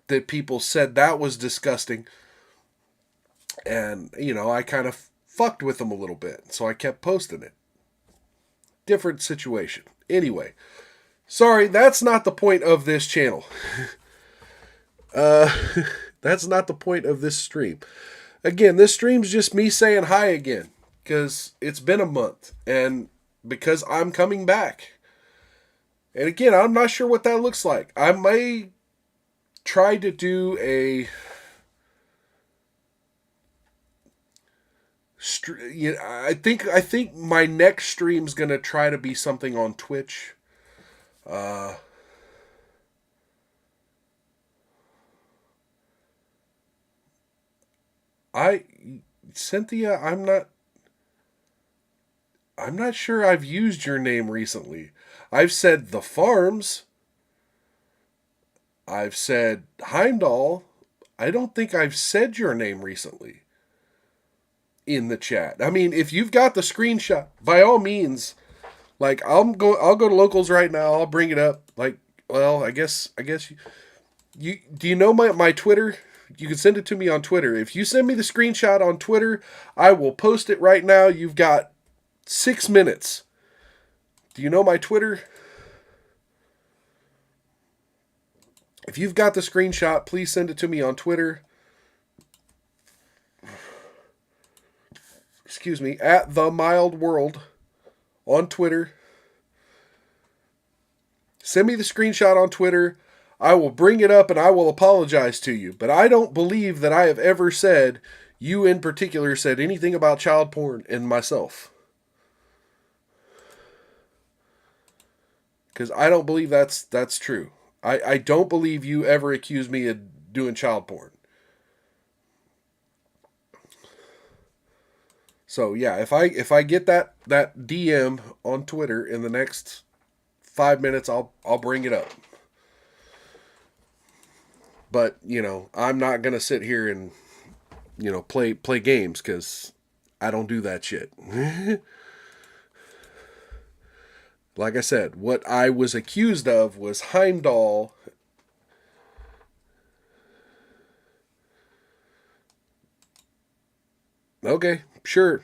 Speaker 1: that people said that was disgusting, and you know, I kind of fucked with them a little bit, so I kept posting it. Different situation. Anyway, sorry, that's not the point of this channel. That's not the point of this stream. Again, this stream's just me saying hi again, because it's been a month, and because I'm coming back. And again, I'm not sure what that looks like. I may try to do a... I think my next stream's gonna try to be something on Twitch. Cynthia, I'm not sure I've used your name recently. I've said the farms. I've said Heimdall. I don't think I've said your name recently in the chat. I mean, if you've got the screenshot, by all means, like I'll go to locals right now. I'll bring it up. Like, well, I guess you do you know my Twitter? You can send it to me on Twitter. If you send me the screenshot on Twitter, I will post it right now. You've got 6 minutes. Do you know my Twitter? If you've got the screenshot, please send it to me on Twitter. Excuse me, at The Mild World on Twitter. Send me the screenshot on Twitter. I will bring it up and I will apologize to you. But I don't believe that I have ever said, you in particular, said anything about child porn and myself. Because I don't believe that's true. I don't believe you ever accused me of doing child porn. So yeah, if I get that DM on Twitter in the next 5 minutes, I'll bring it up. But you know, I'm not gonna sit here and you know play games because I don't do that shit. Like I said, what I was accused of was Heimdall. Okay, sure.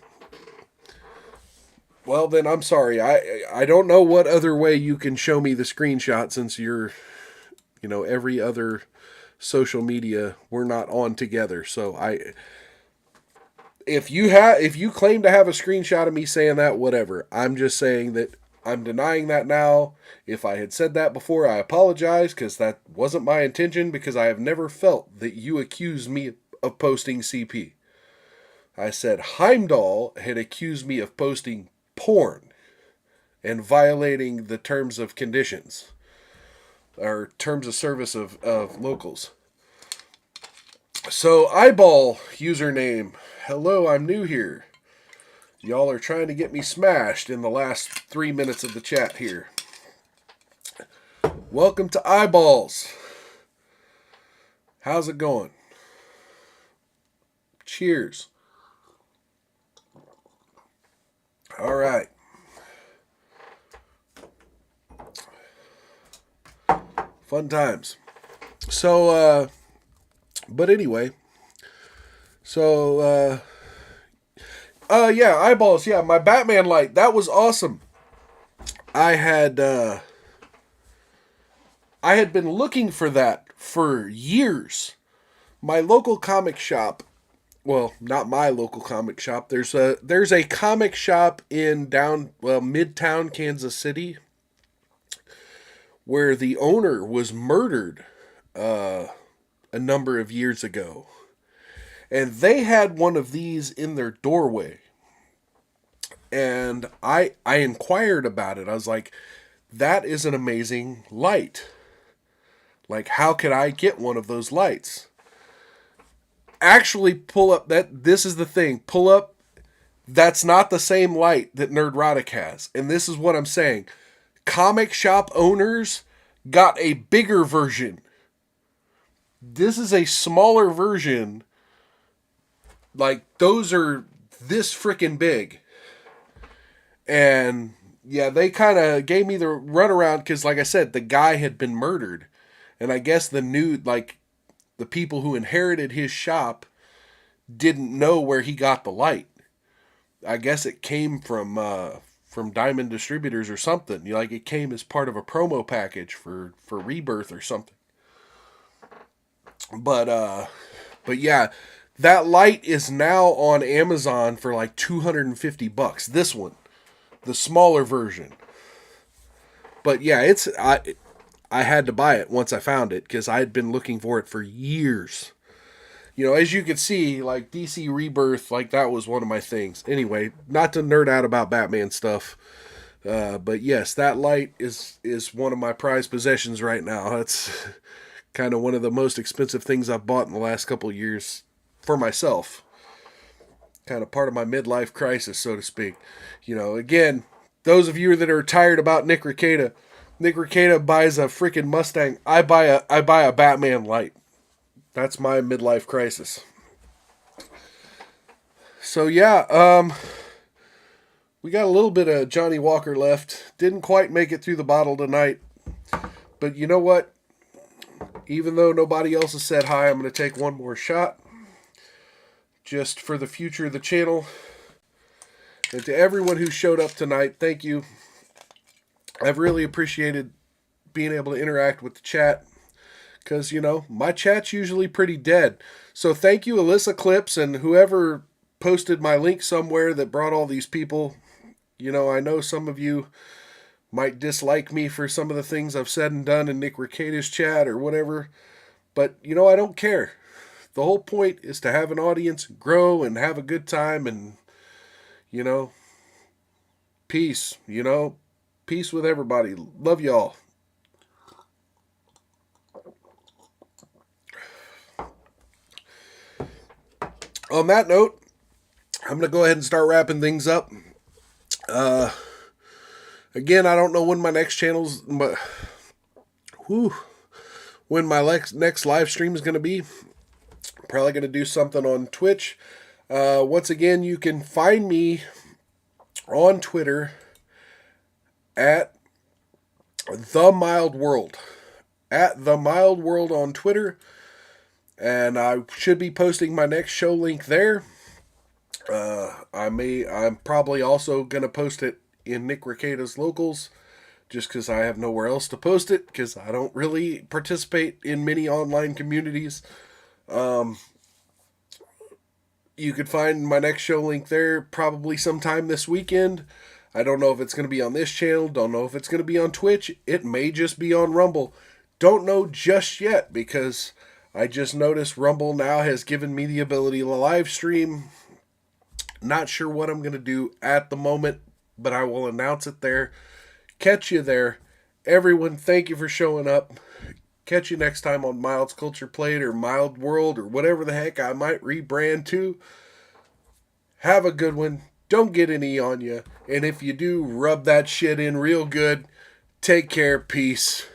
Speaker 1: Well, then I'm sorry. I don't know what other way you can show me the screenshot since you're, you know, every other social media we're not on together. So if you claim to have a screenshot of me saying that, whatever. I'm just saying that I'm denying that now. If I had said that before, I apologize because that wasn't my intention, because I have never felt that you accused me of posting CP. I said Heimdall had accused me of posting porn and violating the terms of conditions or terms of service of locals. So eyeball username. Hello, I'm new here. Y'all are trying to get me smashed in the last 3 minutes of the chat here. Welcome to Eyeballs. How's it going? Cheers. All right. Fun times. So, but anyway. So, yeah, eyeballs. Yeah, my Batman light. That was awesome. I had been looking for that for years. My local comic shop, well, not my local comic shop. There's a comic shop in Midtown Kansas City where the owner was murdered a number of years ago. And they had one of these in their doorway. And I inquired about it. I was like, that is an amazing light. Like, how could I get one of those lights? Actually, this is the thing. Pull up, that's not the same light that Nerdrotic has. And this is what I'm saying. Comic shop owners got a bigger version. This is a smaller version. Like, those are this freaking big. And yeah, they kind of gave me the runaround because, like I said, the guy had been murdered. And I guess the people who inherited his shop didn't know where he got the light. I guess it came from Diamond Distributors or something. Like, it came as part of a promo package for Rebirth or something. But yeah, that light is now on Amazon for like $250. This one, the smaller version. But yeah, I had to buy it once I found it because I had been looking for it for years. You know, as you can see, like DC Rebirth, like that was one of my things. Anyway, not to nerd out about Batman stuff, but yes, that light is one of my prized possessions right now. That's kind of one of the most expensive things I've bought in the last couple of years for myself. Kind of part of my midlife crisis, so to speak. You know, again, those of you that are tired about Nick Rekieta buys a freaking Mustang. I buy a Batman light. That's my midlife crisis. So yeah, we got a little bit of Johnny Walker left. Didn't quite make it through the bottle tonight. But you know what? Even though nobody else has said hi, I'm going to take one more shot. Just for the future of the channel. And to everyone who showed up tonight, thank you. I've really appreciated being able to interact with the chat. Because, you know, my chat's usually pretty dead. So thank you, Alyssa Clips, and whoever posted my link somewhere that brought all these people. You know, I know some of you might dislike me for some of the things I've said and done in Nick Rekieta's chat or whatever. But, you know, I don't care. The whole point is to have an audience, grow, and have a good time, and, you know, peace, you know, peace with everybody. Love y'all. On that note, I'm going to go ahead and start wrapping things up. Again, I don't know when my next channel's, when my next live stream is going to be. Probably going to do something on Twitch. Once again, you can find me on Twitter at The Mild World. At The Mild World on Twitter. And I should be posting my next show link there. I'm probably also going to post it in Nick Rekieta's locals. Just because I have nowhere else to post it. Because I don't really participate in many online communities. You could find my next show link there probably sometime this weekend. I don't know if it's going to be on this channel. Don't know if it's going to be on Twitch. It may just be on Rumble. Don't know just yet because I just noticed Rumble now has given me the ability to live stream. Not sure what I'm going to do at the moment, but I will announce it there. Catch you there. Everyone, thank you for showing up. Catch you next time on Mild's Culture Plate or Mild World or whatever the heck I might rebrand to. Have a good one. Don't get any on you. And if you do, rub that shit in real good. Take care. Peace.